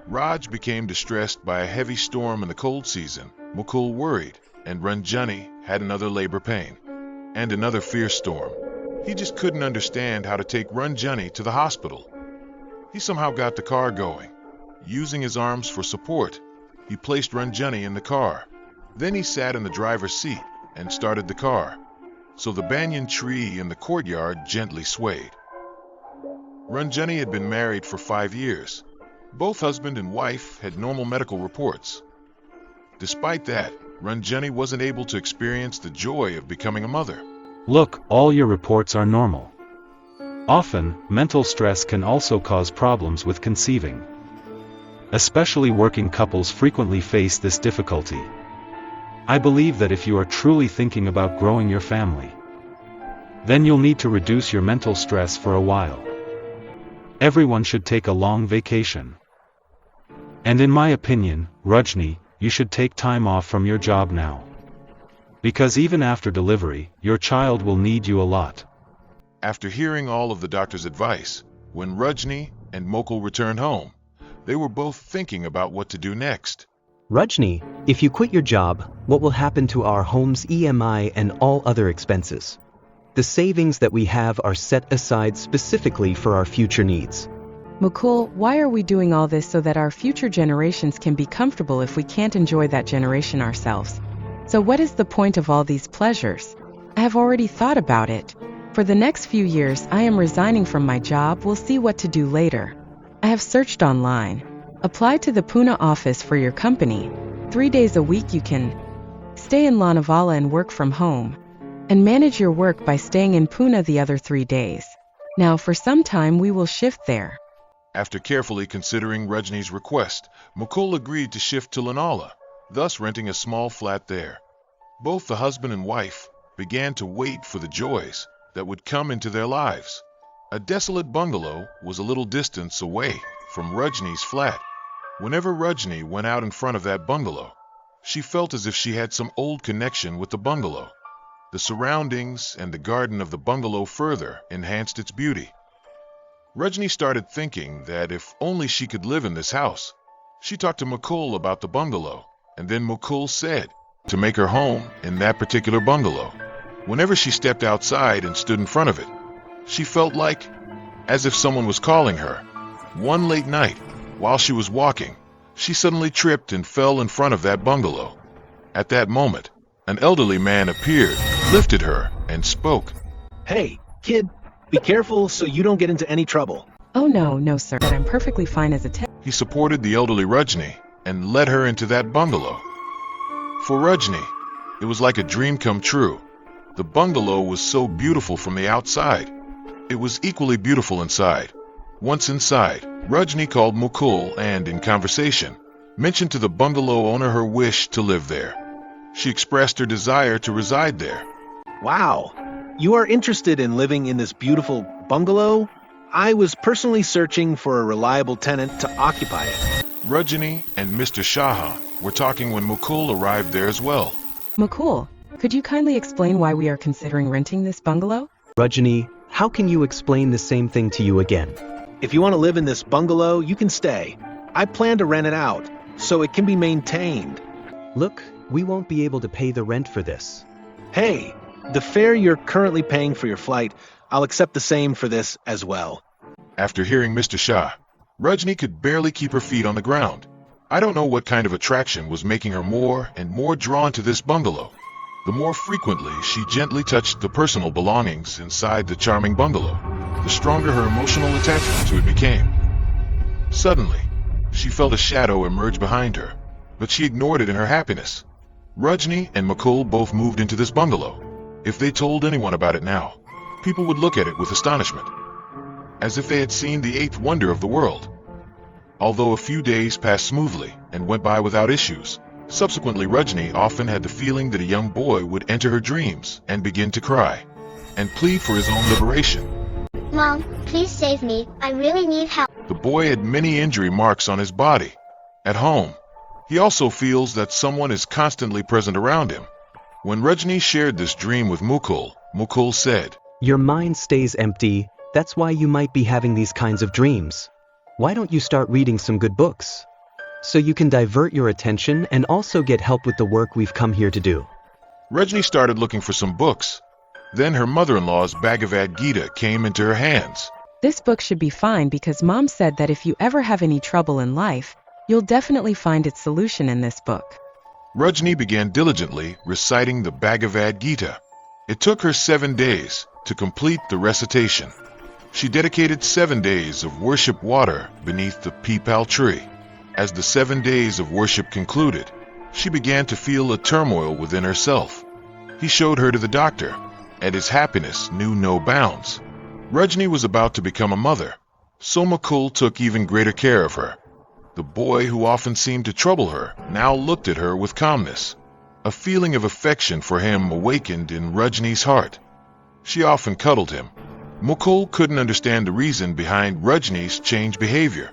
Raj became distressed by a heavy storm in the cold season. Mukul worried, and Ranjani had another labor pain and another fierce storm. He just couldn't understand how to take Ranjani to the hospital. He somehow got the car going. Using his arms for support, he placed Ranjani in the car. Then he sat in the driver's seat and started the car, so the banyan tree in the courtyard gently swayed. Ranjani had been married for 5 years. Both husband and wife had normal medical reports. Despite that, Ranjani wasn't able to experience the joy of becoming a mother. Look, all your reports are normal. Often, mental stress can also cause problems with conceiving. Especially working couples frequently face this difficulty. I believe that if you are truly thinking about growing your family, then you'll need to reduce your mental stress for a while. Everyone should take a long vacation. And in my opinion, Rajni, you should take time off from your job now. Because even after delivery, your child will need you a lot. After hearing all of the doctor's advice, when Rajni and Mokul returned home, they were both thinking about what to do next. Rajni, if you quit your job, what will happen to our home's EMI and all other expenses? The savings that we have are set aside specifically for our future needs. Mukul, why are we doing all this so that our future generations can be comfortable if we can't enjoy that generation ourselves? So what is the point of all these pleasures? I have already thought about it. For the next few years, I am resigning from my job. We'll see what to do later. I have searched online. Apply to the Pune office for your company. 3 days a week you can stay in Lonavala and work from home, and manage your work by staying in Pune the other 3 days. Now for some time we will shift there. After carefully considering Rajni's request, Mukul agreed to shift to Lonavala, thus renting a small flat there. Both the husband and wife began to wait for the joys that would come into their lives. A desolate bungalow was a little distance away from Rajni's flat. Whenever Rajni went out in front of that bungalow, she felt as if she had some old connection with the bungalow. The surroundings and the garden of the bungalow further enhanced its beauty. Rajni started thinking that if only she could live in this house. She talked to Mukul about the bungalow, and then Mukul said to make her home in that particular bungalow. Whenever she stepped outside and stood in front of it, she felt like as if someone was calling her. One late night, while she was walking, she suddenly tripped and fell in front of that bungalow. At that moment, an elderly man appeared, lifted her, and spoke. Hey, kid, be careful so you don't get into any trouble. Oh no sir, I'm perfectly fine as a He supported the elderly Rajni and led her into that bungalow. For Rajni, it was like a dream come true. The bungalow was so beautiful from the outside. It was equally beautiful inside. Once inside, Rajni called Mukul and, in conversation, mentioned to the bungalow owner her wish to live there. She expressed her desire to reside there. Wow, you are interested in living in this beautiful bungalow? I was personally searching for a reliable tenant to occupy it. Rajni and Mr. Shaha were talking when Mukul arrived there as well. Mukul, could you kindly explain why we are considering renting this bungalow? Rajni, how can you explain the same thing to you again? If you want to live in this bungalow, you can stay. I plan to rent it out, so it can be maintained. Look, we won't be able to pay the rent for this. Hey, the fare you're currently paying for your flight, I'll accept the same for this as well. After hearing Mr. Shah, Rajni could barely keep her feet on the ground. I don't know what kind of attraction was making her more and more drawn to this bungalow. The more frequently she gently touched the personal belongings inside the charming bungalow, the stronger her emotional attachment to it became. Suddenly, she felt a shadow emerge behind her, but she ignored it in her happiness. Rajni and Mukul both moved into this bungalow. If they told anyone about it now, people would look at it with astonishment, as if they had seen the eighth wonder of the world. Although a few days passed smoothly and went by without issues, subsequently Rajni often had the feeling that a young boy would enter her dreams and begin to cry and plead for his own liberation. Mom, please save me. I really need help. The boy had many injury marks on his body. At home, he also feels that someone is constantly present around him. When Rajni shared this dream with Mukul, Mukul said, Your mind stays empty, that's why you might be having these kinds of dreams. Why don't you start reading some good books? so you can divert your attention and also get help with the work we've come here to do. Rajni started looking for some books. Then her mother-in-law's Bhagavad Gita came into her hands. This book should be fine because Mom said that if you ever have any trouble in life, you'll definitely find its solution in this book. Rajni began diligently reciting the Bhagavad Gita. It took her 7 days to complete the recitation. She dedicated 7 days of worship water beneath the peepal tree. As the 7 days of worship concluded, she began to feel a turmoil within herself. He showed her to the doctor, and his happiness knew no bounds. Rajni was about to become a mother, so Mukul took even greater care of her. The boy who often seemed to trouble her now looked at her with calmness. A feeling of affection for him awakened in Rajni's heart. She often cuddled him. Mukul couldn't understand the reason behind Rajni's changed behavior.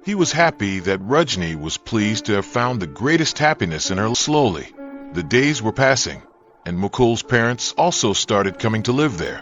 He was happy that Rajni was pleased to have found the greatest happiness in her. Slowly, the days were passing, and Mukul's parents also started coming to live there.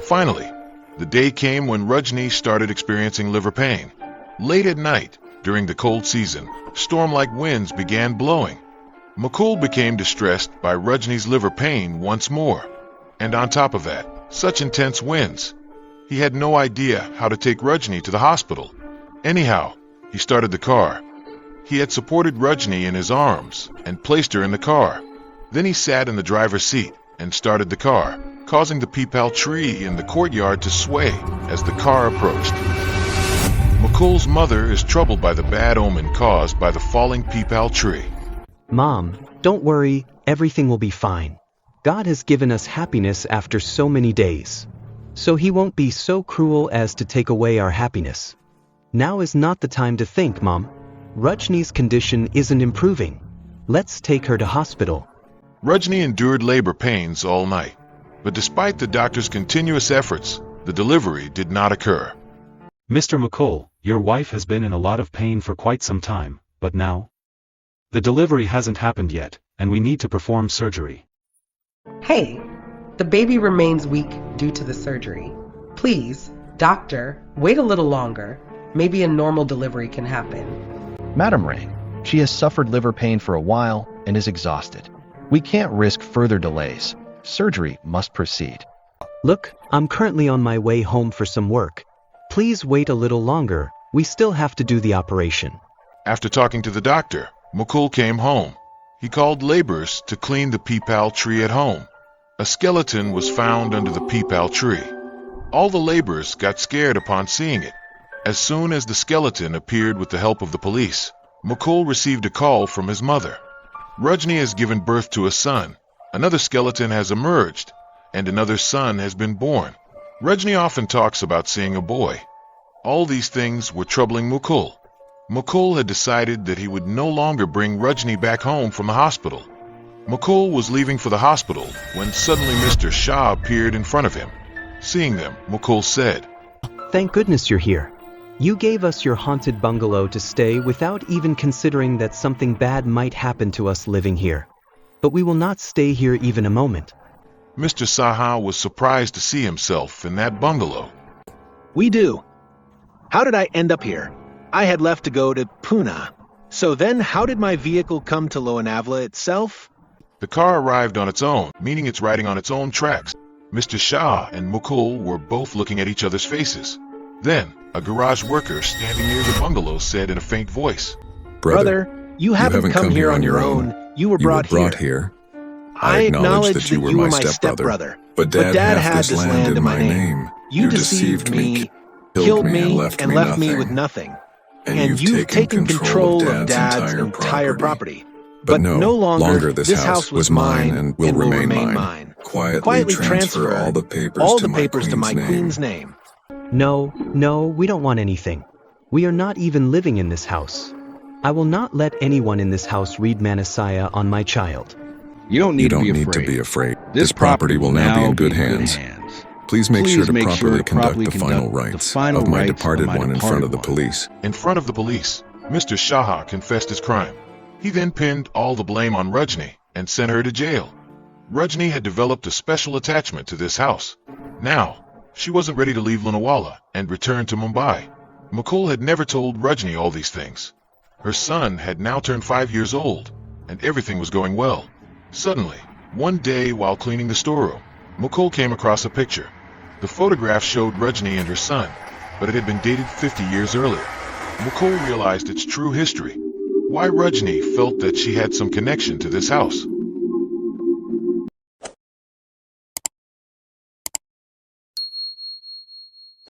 Finally, the day came when Rajni started experiencing liver pain. Late at night, during the cold season, storm-like winds began blowing. Mukul became distressed by Rajni's liver pain once more. And on top of that, such intense winds. He had no idea how to take Rajni to the hospital. Anyhow, he started the car. He had supported Rajni in his arms and placed her in the car. Then he sat in the driver's seat and started the car, causing the peepal tree in the courtyard to sway as the car approached. Mukul's mother is troubled by the bad omen caused by the falling peepal tree. Mom, don't worry, everything will be fine. God has given us happiness after so many days. So he won't be so cruel as to take away our happiness. Now is not the time to think, Mom. Rajni's condition isn't improving. Let's take her to hospital. Rajni endured labor pains all night, but despite the doctor's continuous efforts, the delivery did not occur. Mr. Mukul, your wife has been in a lot of pain for quite some time, but now? The delivery hasn't happened yet, and we need to perform surgery. Hey, the baby remains weak due to the surgery. Please, doctor, wait a little longer. Maybe a normal delivery can happen. Madam Rain, she has suffered liver pain for a while and is exhausted. We can't risk further delays. Surgery must proceed. Look, I'm currently on my way home for some work. Please wait a little longer. We still have to do the operation. After talking to the doctor, Mukul came home. He called laborers to clean the peepal tree at home. A skeleton was found under the peepal tree. All the laborers got scared upon seeing it. As soon as the skeleton appeared with the help of the police, Mukul received a call from his mother. Rajni has given birth to a son. Another skeleton has emerged, and another son has been born. Rajni often talks about seeing a boy. All these things were troubling Mukul. Mukul had decided that he would no longer bring Rajni back home from the hospital. Mukul was leaving for the hospital when suddenly Mr. Shah appeared in front of him. Seeing them, Mukul said, Thank goodness you're here. You gave us your haunted bungalow to stay without even considering that something bad might happen to us living here. But we will not stay here even a moment. Mr. Saha was surprised to see himself in that bungalow. We do. How did I end up here? I had left to go to Pune. So then how did my vehicle come to Lonavala itself? The car arrived on its own, meaning it's riding on its own tracks. Mr. Shah and Mukul were both looking at each other's faces. Then, a garage worker standing near the bungalow said in a faint voice, Brother, you haven't come here on your own. You were brought here. I acknowledge that you were my stepbrother, but Dad had this land in my name. You deceived me, killed me, and left me with nothing. And you've taken control of Dad's entire property. But no longer this house was mine and will remain mine. Quietly transfer all the papers to my queen's name. No, we don't want anything. We are not even living in this house. I will not let anyone in this house read Manasaya on my child. You don't need to be afraid. This property will now be in good hands. Please make sure to properly conduct the final rites of my departed one in front of the police. In front of the police, Mr. Shah confessed his crime. He then pinned all the blame on Rajni and sent her to jail. Rajni had developed a special attachment to this house. Now, she wasn't ready to leave Lonavala and return to Mumbai. Mukul had never told Rajni all these things. Her son had now turned 5 years old, and everything was going well. Suddenly, one day while cleaning the storeroom, Mukul came across a picture. The photograph showed Rajni and her son, but it had been dated 50 years earlier. Mukul realized its true history. Why Rajni felt that she had some connection to this house.